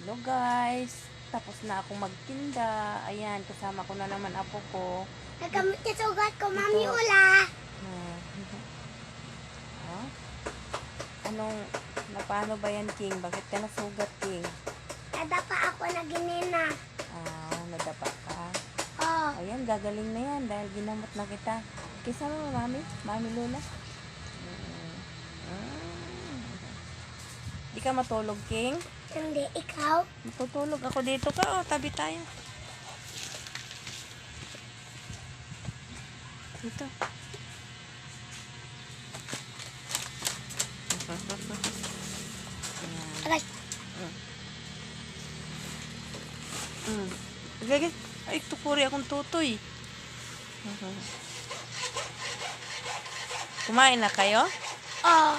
Hello guys, tapos na akong magtinda. Ayan, kasama ko na naman apo ko. Nagamit ka sugat ko, Mami Ito. Ula. Oh. Paano ba yan, King? Bakit ka nasugat, King? Nadapa ako na ginina. Nadapa ka. Oh, Ayan, gagaling na yan dahil ginamot na kita. Kisama mo, Mami? Mami Lola? Di ka matulog, King? hindi ikaw. Matutulog ako dito ka. Oh, tabi tayo. Dito. Aray, Gagay. Ay, tukuri akong tutoy. Kumain na kayo? oh,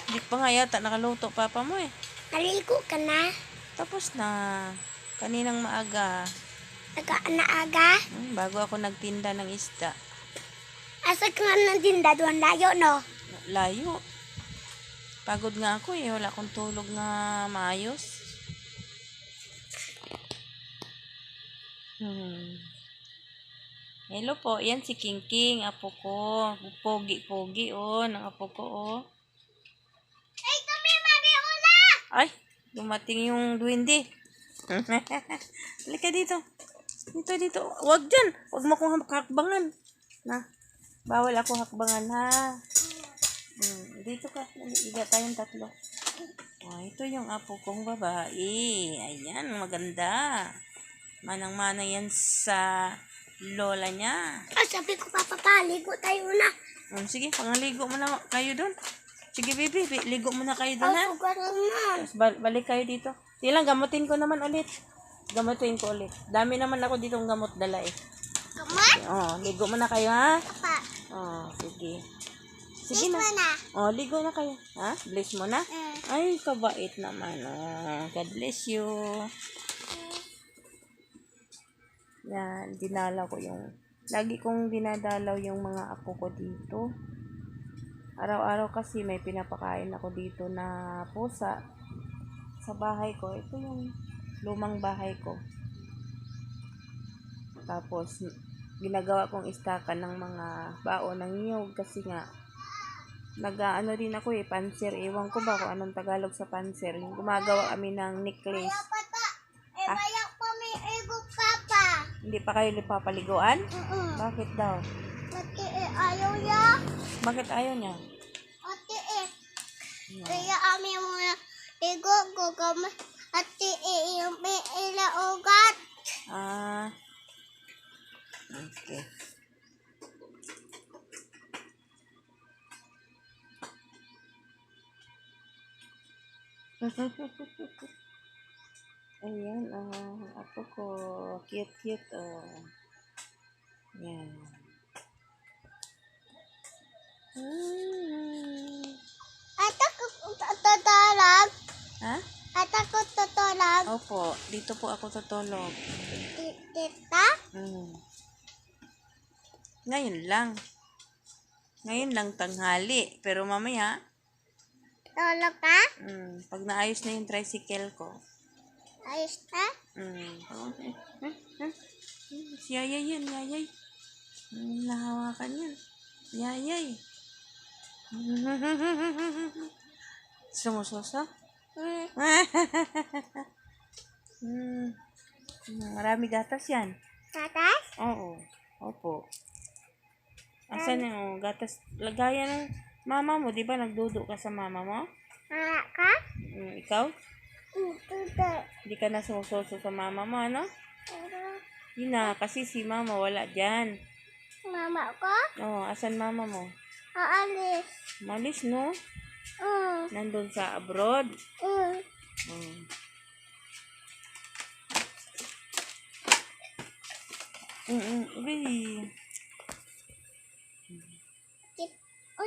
Di pa nga yata nakaluto papa mo eh. naligo ka na. Tapos na. Kaninang maaga. Nagka-anaaga. Bago ako nagtinda ng isda. Asa ka nga ng tinda doon layo, no? Layo. Pagod nga ako eh. Wala akong tulog nga maayos. Hello po. Yan si King King. Apo ko. Pogi-pogi oh. Ng apo ko oh. Ay, kami, Mami Ula! Ay, dumating yung duwende. Halika dito. Dito. Huwag dyan. Huwag mo akong hakbangan. Na, bawal ako hakbangan ha. Dito ka. Iga tayong tatlo. Oh, ito yung apo kong babae. Ayan, maganda. Manang-manang yan sa lola niya. Sabi ko, papapaligo tayo na. Sige, pangaligo mo na kayo doon. Sige, baby, ligo muna kayo doon ha. Sugat naman. Tapos balik kayo dito. Sige lang, gamutin ko naman ulit. Gamutin ko ulit. Dami naman ako ditong gamot dala eh. Kamat? Ligo muna kayo ha. Apa? Sige. Sige na. na. Ligo na kayo. Ha? Bless mo na? Ay, kabait naman. God bless you. Yan, dinalaw ko yung... Lagi kong dinadalaw yung mga apo ko dito. Araw-araw kasi may pinapakain ako dito na pusa sa bahay ko. Ito yung lumang bahay ko. Tapos, ginagawa kong istakan ng mga baon ng niyog kasi nga, nag-ano rin ako eh, panser. Ewan ko ba kung anong Tagalog sa panser. Yung gumagawa kami ng necklace. Bayak pa may ego, Papa. Hindi pa kayo papaliguan? Bakit daw? Ate, ayaw ya. Bakit ayaw niya? Ate, kaya kami muna ego ko kami. Ate, yung may ilaugat. Okay. Ayan, apo ko. Cute, Yan. Ate ko tutulog. Ha? Ate ko tutulog. Opo, dito po ako tutulog. Tita? Ngayon lang tanghali. Pero mamaya, Tulog ka? pag naayos na yung tricycle ko. Ayos ka? Si Yayay yan, Yayay. Nahawakan yan. Yayay. Sumusosa? Marami gatas yan. Tatas? Oo. Opo. Asan yung gatas? Lagayan ng mama mo. Di ba nagdudo ka sa mama mo? Anak ka? Ikaw? Tuto. Di ka nasusoso sa mama mo, ano? Yun na, kasi si mama wala dyan. Mama ko? Asan mama mo? Aalis. Malis, no? Nandun sa abroad. Uy.